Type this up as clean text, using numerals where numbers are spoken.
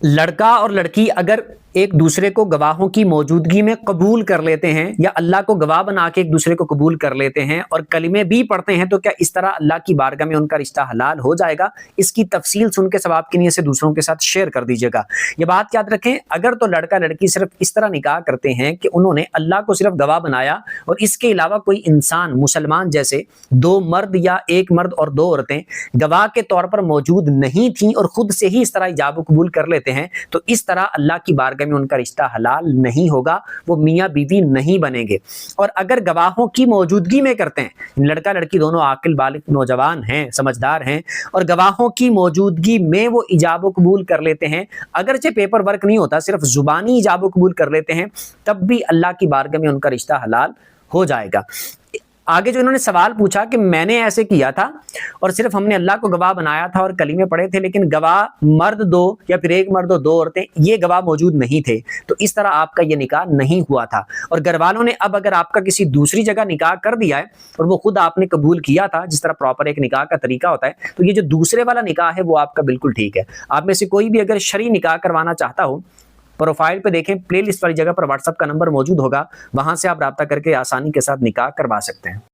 लड़का और लड़की अगर एक दूसरे को गवाहों की मौजूदगी में कबूल कर लेते हैं या अल्लाह को गवाह बना के एक दूसरे को कबूल कर लेते हैं और कलिमे भी पढ़ते हैं, तो क्या इस तरह अल्लाह की बारगाह में उनका रिश्ता हलाल हो जाएगा? इसकी तफसील सुन के सवाब की नीयत से दूसरों के साथ शेयर कर दीजिएगा। ये बात याद रखें, अगर तो लड़का लड़की सिर्फ इस तरह निकाह करते हैं कि उन्होंने अल्लाह को सिर्फ गवाह बनाया और इसके अलावा कोई इंसान मुसलमान जैसे दो मर्द या एक मर्द और दो औरतें गवाह के तौर पर मौजूद नहीं थी और खुद से ही इस तरह इजाब कबूल कर लेते हैं, तो इस तरह अल्लाह की बारगाह में उनका रिश्ता हलाल नहीं होगा, वो मियाँ बीवी नहीं बनेंगे। और अगर गवाहों की मौजूदगी में करते हैं, लड़का लड़की दोनों आकिल बालिग नौजवान हैं, समझदार हैं, और गवाहों की मौजूदगी में वो इजाब कबूल कर लेते हैं, अगरचे पेपर वर्क नहीं होता, सिर्फ जुबानी इजाब कबूल कर लेते हैं, तब भी अल्लाह की बारगाह में उनका रिश्ता हलाल हो जाएगा। आगे जो इन्होंने सवाल पूछा कि मैंने ऐसे किया था और सिर्फ हमने अल्लाह को गवाह बनाया था और कलीमे पढ़े थे, लेकिन गवाह मर्द दो या फिर एक मर्द और दो औरतें, ये गवाह मौजूद नहीं थे, तो इस तरह आपका ये निकाह नहीं हुआ था। और घर वालों ने अब अगर आपका किसी दूसरी जगह निकाह कर दिया है और वो खुद आपने कबूल किया था, जिस तरह प्रॉपर एक निकाह का तरीका होता है, तो ये जो दूसरे वाला निकाह है वो आपका बिल्कुल ठीक है। आप में से कोई भी अगर शरई निकाह करवाना चाहता हो, प्रोफाइल पे देखें, प्लेलिस्ट वाली जगह पर व्हाट्सएप का नंबर मौजूद होगा, वहां से आप राब्ता करके आसानी के साथ निकाह करवा सकते हैं।